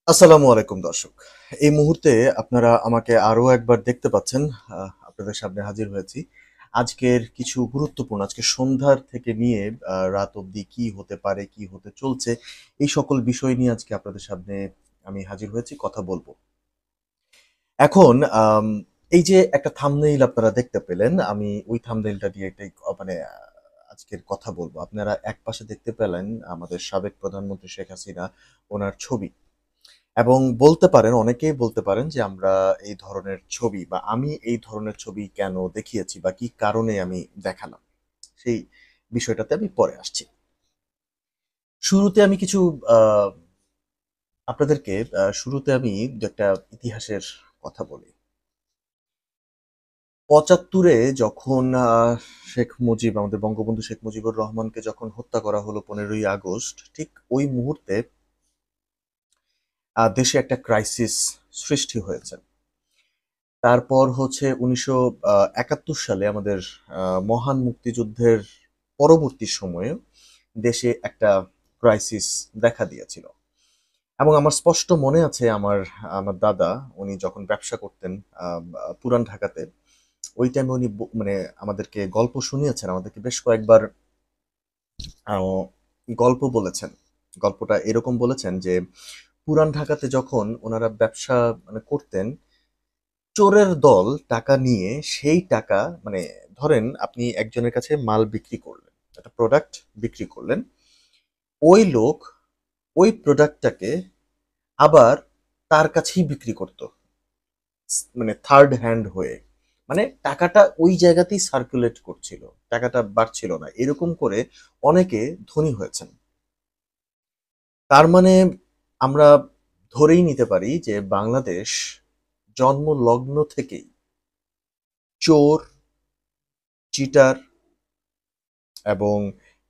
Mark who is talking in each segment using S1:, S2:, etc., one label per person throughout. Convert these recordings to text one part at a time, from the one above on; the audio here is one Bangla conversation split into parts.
S1: আসসালামু আলাইকুম দর্শক। এই মুহূর্তে আপনারা আমাকে আরো একবার দেখতে পাচ্ছেন। আপনাদের সামনে হাজির হয়েছি। আজকের কিছু গুরুত্বপূর্ণ আজকে সন্ধ্যার থেকে নিয়ে রাত অবধি কি হতে পারে, কি হতে চলছে, এই সকল বিষয় নিয়ে আজকে আপনাদের সামনে আমি হাজির হয়েছি, কথা বলব। এখন এই যে একটা থাম্বনেইল আপনারা দেখতে পেলেন, আমি ওই থাম্বনেইলটা দিয়ে এটাই মানে আজকের কথা বলবো। আপনারা একপাশে দেখতে পেলেন আমাদের সাবেক প্রধানমন্ত্রী শেখ হাসিনা, ওনার ছবি। এবং বলতে পারেন, অনেকেই বলতে পারেন যে আমরা এই ধরনের ছবি বা আমি এই ধরনের ছবি কেন দেখিয়েছি বা কি কারণে আমি দেখালাম, সেই বিষয়টাতে আমি পরে আসছি। শুরুতে আমি কিছু আহ, আপনাদেরকে শুরুতে আমি একটা ইতিহাসের কথা বলি। ৭৫-এ যখন শেখ মুজিব, আমাদের বঙ্গবন্ধু শেখ মুজিবুর রহমানকে যখন হত্যা করা হলো 15ই আগস্ট, ঠিক ওই মুহূর্তে দেশে একটা ক্রাইসিস সৃষ্টি হয়েছে। তারপর হচ্ছে ১৯৭১ সালে আমাদের মহান মুক্তিযুদ্ধের পরবর্তী সময়ে দেশে একটা ক্রাইসিস দেখা দিয়েছিল। এবং আমার স্পষ্ট মনে আছে, আমার আমার দাদা, উনি যখন ব্যবসা করতেন পুরান ঢাকাতে, ওই টাইমে উনি মানে আমাদেরকে গল্প শুনিয়েছেন, আমাদেরকে বেশ কয়েকবার আহ, গল্প বলেছেন। গল্পটা এরকম বলেছেন যে পুরান ঢাকাতে যখন ওনারা ব্যবসা মানে করতেন, চোরের দল টাকা নিয়ে সেই টাকা মানে ধরেন আপনি একজনের কাছে মাল বিক্রি করলেন, একটা প্রোডাক্ট বিক্রি করলেন, ওই লোক ওই প্রোডাক্টটাকে আবার তার কাছেই বিক্রি করত, মানে থার্ড হ্যান্ড হয়ে। মানে টাকাটা ওই জায়গাতেই সার্কুলেট করছিল, টাকাটা বাড়ছিল না, এরকম করে অনেকে ধনী হয়েছেন। তার মানে আমরা ধরেই নিতে পারি যে বাংলাদেশ জন্ম লগ্ন থেকেই চোর, চিটার এবং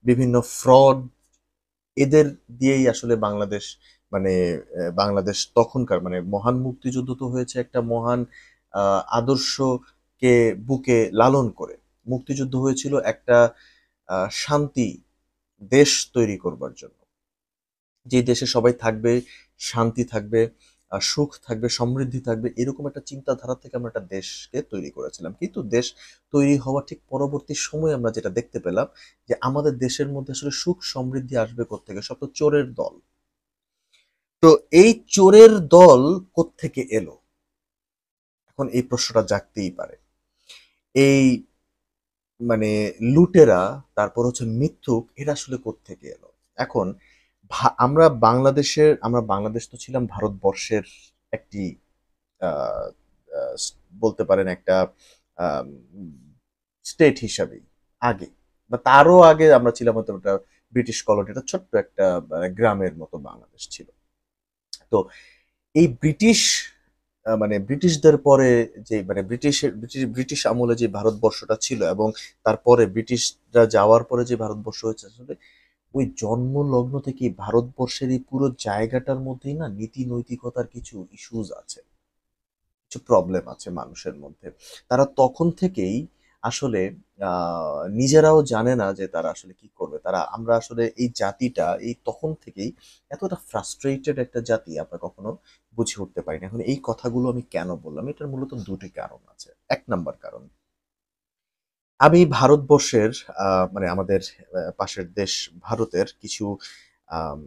S1: বিভিন্ন ফ্রড, এদের দিয়েই আসলে বাংলাদেশ মানে বাংলাদেশ তখনকার মানে মহান মুক্তিযুদ্ধ তো হয়েছে একটা মহান আদর্শকে বুকে লালন করে। মুক্তিযুদ্ধ হয়েছিল একটা শান্তি দেশ তৈরি করবার জন্য, যে দেশে সবাই থাকবে, শান্তি থাকবে, সুখ থাকবে, সমৃদ্ধি থাকবে, এরকম একটা চিন্তাধারা থেকে আমরা একটা দেশকে তৈরি করেছিলাম। কিন্তু দেশ তৈরি হওয়ার ঠিক পরবর্তী সময়ে আমরা যেটা দেখতে পেলাম যে আমাদের দেশের মধ্যে আসলে সুখ সমৃদ্ধি আসবে কোত্থেকে? সব তো চোরের দল। তো এই চোরের দল কোত্থেকে এলো? এখন এই প্রশ্নটা জাগতেই পারে। এই মানে লুটেরা, তারপর হচ্ছে মিথ্যুক, এরা আসলে কোত্থেকে এলো? এখন আমরা বাংলাদেশ তো ছিলাম ভারতবর্ষের একটি আহ, আহ, বলতে পারেন একটা স্টেট হিসাবেই আগে, বা তারও আগে আমরা ছিলাম হয়তো একটা ব্রিটিশ কলোনি, একটা ছোট্ট একটা গ্রামের মতো বাংলাদেশ ছিল। তো এই ব্রিটিশ মানে ব্রিটিশদের পরে যে মানে ব্রিটিশ আমলে যে ভারতবর্ষটা ছিল, এবং তারপরে ব্রিটিশরা যাওয়ার পরে যে ভারতবর্ষ হয়েছে, আসলে ওই জন্ম লগ্ন থেকে ভারতবর্ষের এই পুরো জায়গাটার মধ্যেই না নীতি নৈতিকতার কিছু ইস্যুজ আছে, কিছু প্রবলেম আছে মানুষের মধ্যে। তারা তখন থেকেই আসলে নিজেরাও জানে না যে তারা আসলে কি করবে। আমরা আসলে এই জাতিটা এই তখন থেকেই এতটা ফ্রাস্ট্রেটেড একটা জাতি আমরা কখনো বুঝে উঠতে পারি না। এখন এই কথাগুলো আমি কেন বললাম? এটার মূলত দুটি কারণ আছে। এক নাম্বার কারণ, আমি ভারতবর্ষের মানে আমাদের পাশের দেশ ভারতের কিছু আম,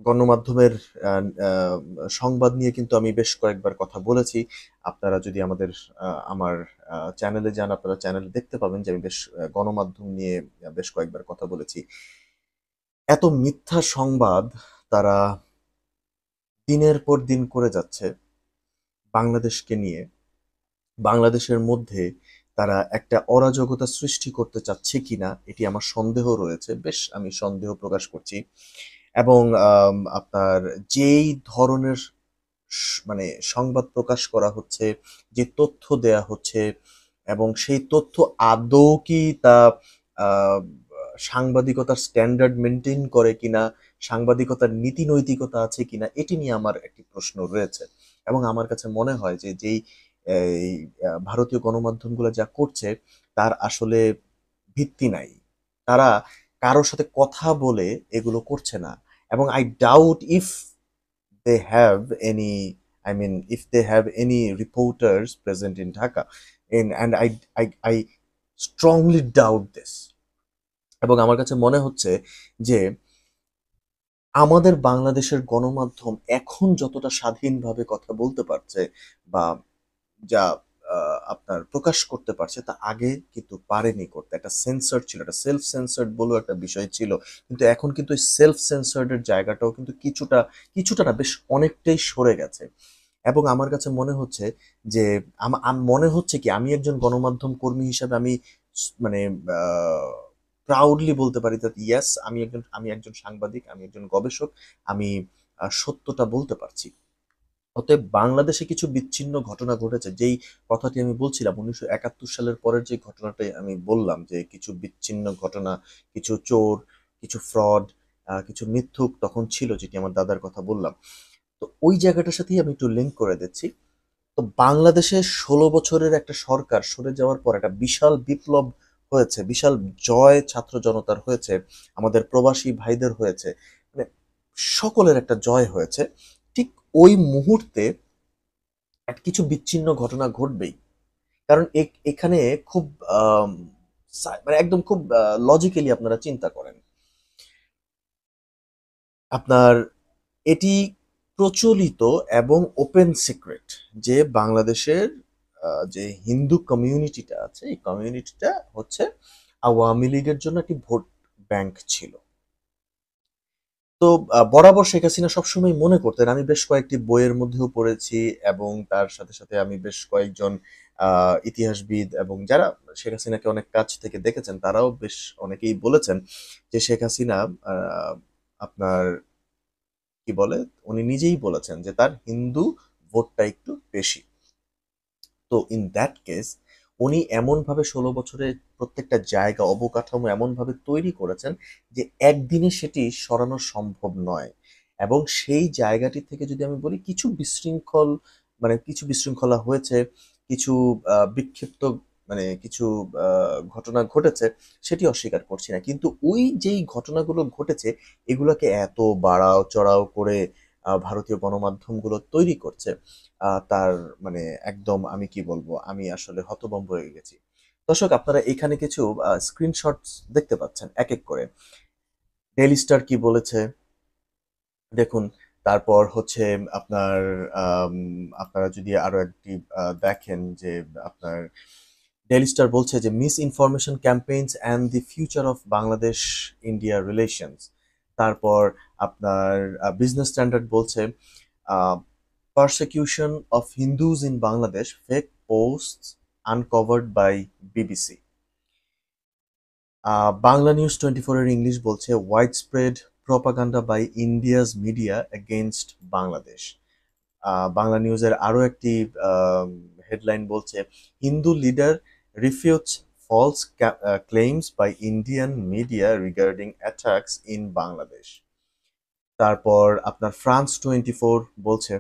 S1: গণমাধ্যমের আ আ সংবাদ নিয়ে কিন্তু আমি বেশ কয়েকবার কথা বলেছি। আপনারা যদি আমার চ্যানেলে যান, আপনারা চ্যানেলে দেখতে পাবেন যে আমি বেশ গণমাধ্যম নিয়ে বেশ কয়েকবার কথা বলেছি। এত মিথ্যা সংবাদ তারা দিনের পর দিন করে যাচ্ছে বাংলাদেশকে নিয়ে। বাংলাদেশের মধ্যে তারা একটা অরাজকতা সৃষ্টি করতে চাচ্ছে কিনা এটি আমার সন্দেহ রয়েছে। বেশ আমি সন্দেহ প্রকাশ করছি। এবং আপনার যেই ধরনের মানে সংবাদ প্রকাশ করা হচ্ছে, যে তথ্য দেয়া হচ্ছে, এবং সেই তথ্য আদৌ কি তা আহ, সাংবাদিকতার স্ট্যান্ডার্ড মেনটেন করে কিনা, সাংবাদিকতার নীতি নৈতিকতা আছে কিনা, এটি নিয়ে আমার একটি প্রশ্ন রয়েছে। এবং আমার কাছে মনে হয় যে যেই এই ভারতীয় গণমাধ্যমগুলো যা করছে তার আসলে ভিত্তি নাই। তারা কারোর সাথে কথা বলে এগুলো করছে না, এবং I doubt if they have if they have any reporters present in Dhaka, and I strongly doubt this. এবং আমার কাছে মনে হচ্ছে যে আমাদের বাংলাদেশের গণমাধ্যম এখন যতটা স্বাধীনভাবে কথা বলতে পারছে বা যা আপনার প্রকাশ করতে পারছে তা আগে কিন্তু পারেনি করতে। একটা সেন্সর ছিল, একটা সেলফ সেন্সার্ড বলেও একটা বিষয় ছিল, কিন্তু এখন কিন্তু এই সেলফ সেন্সার্ডের জায়গাটাও কিন্তু কিছুটা কিছুটা না, বেশ অনেকটাই সরে গেছে। এবং আমার কাছে মনে হচ্ছে যে মনে হচ্ছে কি, আমি একজন গণমাধ্যম কর্মী হিসাবে আমি মানে প্রাউডলি বলতে পারি যে ইয়েস, আমি একজন সাংবাদিক, আমি একজন গবেষক, আমি সত্যটা বলতে পারছি। অতএব বাংলাদেশে কিছু বিচ্ছিন্ন ঘটনা ঘটেছে, যেই কথাটি আমি বলছিলাম 1971 সালের পরের যে ঘটনাটাই আমি বললাম, যে কিছু বিচ্ছিন্ন ঘটনা, কিছু চোর, কিছু ফ্রড, কিছু মিথ্যুক তখন ছিল, যেটি আমার দাদার কথা বললাম। তো ওই জায়গাটার সাথেই আমি একটু লিঙ্ক করে দিচ্ছি। তো বাংলাদেশে 16 বছরের একটা সরকার সরে যাওয়ার পর একটা বিশাল বিপ্লব হয়েছে, বিশাল জয় ছাত্র জনতার হয়েছে, আমাদের প্রবাসী ভাইদের হয়েছে, মানে সকলের একটা জয় হয়েছে। ঠিক ওই মুহূর্তে কিছু বিচ্ছিন্ন ঘটনা ঘটবেই। কারণ এখানে খুব মানে একদম খুব লজিক্যালি আপনারা চিন্তা করেন, আপনার এটি প্রচলিত এবং ওপেন সিক্রেট যে বাংলাদেশের যে হিন্দু কমিউনিটিটা আছে, এই কমিউনিটিটা হচ্ছে আওয়ামী লীগের জন্য একটি ভোট ব্যাংক ছিল। তো বরাবর শেখ হাসিনা সবসময় মনে করতেন, আমি বেশ কয়েকটি বইয়ের মধ্যেও পড়েছি, এবং তার সাথে সাথে আমি বেশ কয়েকজন ইতিহাসবিদ এবং যারা শেখ হাসিনাকে অনেক কাছ থেকে দেখেছেন তারাও বেশ অনেকেই বলেছেন যে শেখ হাসিনা আপনার কি বলে, উনি নিজেই বলেছেন যে তার হিন্দু ভোটটা একটু বেশি। তো ইন দ্যাট কেস উনি এমনভাবে 16 বছরে প্রত্যেকটা জায়গা অবকাঠামো এমনভাবে তৈরি করেছেন যে একদিনে সেটি সরানো সম্ভব নয়। এবং সেই জায়গাটি থেকে যদি আমি বলি, কিছু বিশৃঙ্খলা হয়েছে, কিছু বিক্ষিপ্ত কিছু ঘটনা ঘটেছে, সেটি অস্বীকার করছি না, কিন্তু ওই যেই ঘটনাগুলো ঘটেছে এগুলোকে এত বাড়াও চড়াও করে ভারতীয় গণমাধ্যমগুলো তৈরি করছে, তার মানে একদম আমি কি বলবো, আমি আসলে হতভম্ব হয়ে গেছি। দর্শক, আপনারা এখানে কিছু স্ক্রিনশটস দেখতে পাচ্ছেন এক এক করে। ডেইলি স্টার কি বলেছে দেখুন। তারপর হচ্ছে আপনার আপনারা যদি আরো একটি দেখেন যে আপনার ডেইলি স্টার বলছে যে miss information campaigns and the future of Bangladesh India relations. তারপর আপনার বিজনেস স্ট্যান্ডার্ড বলছে persecution of Hindus in Bangladesh, fake posts uncovered by BBC. Bangla news 24 এর ইংলিশ বলছে widespread propaganda by India's media against Bangladesh. Bangla নিউজের আরো একটি হেডলাইন বলছে Hindu leader refutes false claims by Indian media regarding attacks in Bangladesh. তারপর আপনার ফ্রান্স 24 বলছে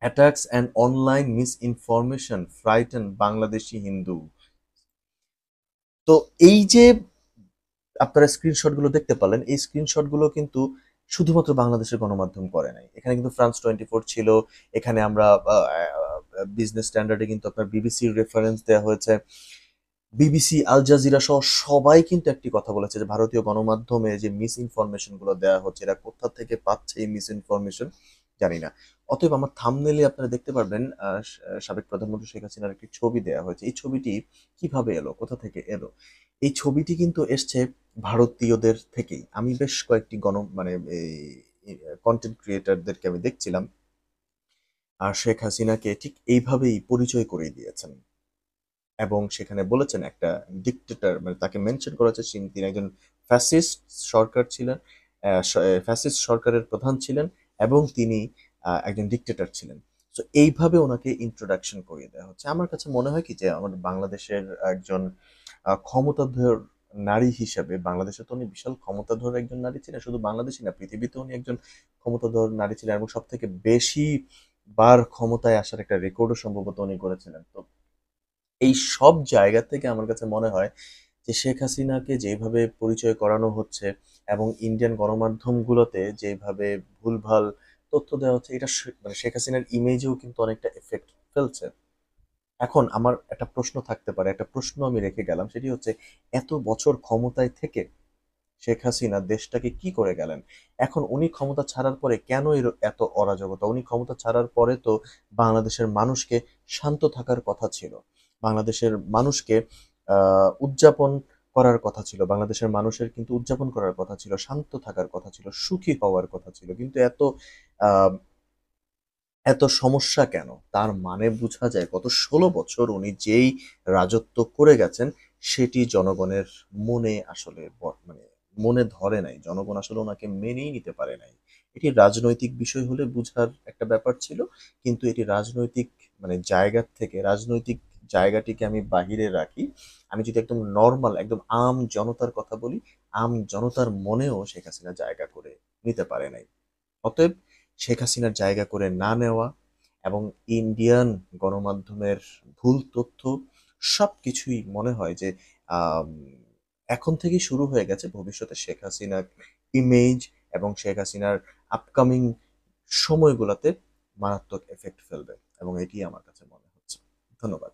S1: attacks and online misinformation frighten Bangladeshi Hindu। তো এই যে আপনারা স্ক্রিনশটগুলো দেখতে পেলেন, এই স্ক্রিনশটগুলো কিন্তু শুধুমাত্র বাংলাদেশের গণমাধ্যম করে নাই, এখানে কিন্তু ফ্রান্স 24 ছিল, এখানে আমরা বিজনেস স্ট্যান্ডার্ডে কিন্তু আপনার বিবিসির রেফারেন্স দেওয়া হয়েছে, বিবিসি, আল জাজিরা সহ সবাই কিন্তু একটি কথা বলেছে যে ভারতীয় গণমাধ্যমে যে মিস ইনফরমেশন গুলো দেওয়া হচ্ছে, এরা কোথা থেকে পাচ্ছে এই মিস ইনফরমেশন জানি না। অতএব আমার থাম্বনেইলে আপনারা দেখতে পারবেন সাবেক প্রধানমন্ত্রী শেখ হাসিনার একটি ছবি দেওয়া হয়েছে। এই ছবিটি কিভাবে এলো, কোথা থেকে এলো? এই ছবিটি কিন্তু এসছে ভারতীয়দের থেকেই। আমি বেশ কয়েকটি কন্টেন্ট ক্রিয়েটরদেরকে আমি দেখছিলাম, আর শেখ হাসিনাকে ঠিক এইভাবেই পরিচয় করিয়ে দিয়েছেন এবং সেখানে বলেছেন একটা ডিক্টেটর, মানে তাকে মেনশন করা হচ্ছে তিনি একজন ফ্যাসিস্ট সরকার ছিলেন, ফ্যাসিস্ট সরকারের প্রধান ছিলেন, এবং তিনি একজন ডিক্টেটর ছিলেন। তো এইভাবে ওনাকে ইন্ট্রোডাকশন করিয়ে দেওয়া হচ্ছে। আমার কাছে মনে হয় কি যে আমাদের বাংলাদেশের একজন ক্ষমতাধর নারী হিসাবে, বাংলাদেশে তো উনি বিশাল ক্ষমতাধর একজন নারী ছিলেন, শুধু বাংলাদেশই না পৃথিবীতে উনি একজন ক্ষমতাধর নারী ছিলেন, এবং সব থেকে বেশি বার ক্ষমতায় আসার একটা রেকর্ডও সম্ভবত উনি করেছিলেন। তো এই সব জায়গা থেকে আমার কাছে মনে হয় যে শেখ হাসিনাকে যেভাবে পরিচয় করানো হচ্ছে এবং ইন্ডিয়ান গণমাধ্যমগুলোতে যেভাবে ভুলভাল তথ্য দেওয়া হচ্ছে, এটা মানে শেখ হাসিনার ইমেজেও কিন্তু অনেকটা এফেক্ট ফেলছে। এখন আমার একটা প্রশ্ন থাকতে পারে, একটা প্রশ্ন আমি রেখে গেলাম, সেটি হচ্ছে এত বছর ক্ষমতায় থেকে শেখ হাসিনা দেশটাকে কি করে গেলেন? এখন উনি ক্ষমতা ছাড়ার পরে কেন এত অরাজকতা? উনি ক্ষমতা ছাড়ার পরে তো বাংলাদেশের মানুষকে শান্ত থাকার কথা ছিল। বাংলাদেশের মানুষকে উদযাপন করার কথা ছিল। বাংলাদেশের মানুষের কিন্তু উদযাপন করার কথা ছিল, শান্ত থাকার কথা ছিল, সুখী হওয়ার কথা ছিল। কিন্তু আ এত সমস্যা কেন? তার মানে বোঝা যায় গত ১৬ বছর উনি যেই রাজত্ব করে গেছেন, সেটি জনগণের মনে আসলে মানে মনে ধরে নাই। জনগণ আসলে উনাকে মেনেই নিতে পারে নাই। এটি রাজনৈতিক বিষয় হলে বুঝার একটা ব্যাপার ছিল। কিন্তু এটি রাজনৈতিক মানে জায়গার থেকে রাজনৈতিক জায়গাটিকে আমি বাহিরে রাখি। আমি যদি একদম নরমাল, একদম জনতার কথা বলি, জনতার মনেও শেখ হাসিনা জায়গা করে নিতে পারে নাই। অতএব শেখ হাসিনার জায়গা করে না নেওয়া এবং ইন্ডিয়ান গণমাধ্যমের ভুল তথ্য সবকিছুই মনে হয় যে আম, এখন থেকেই শুরু হয়ে গেছে ভবিষ্যতে শেখ হাসিনার ইমেজ এবং শেখ হাসিনার আপকামিং সময়গুলোতে মারাত্মক এফেক্ট ফেলবে এবং এটি আমার কাছে মনে হচ্ছে। ধন্যবাদ।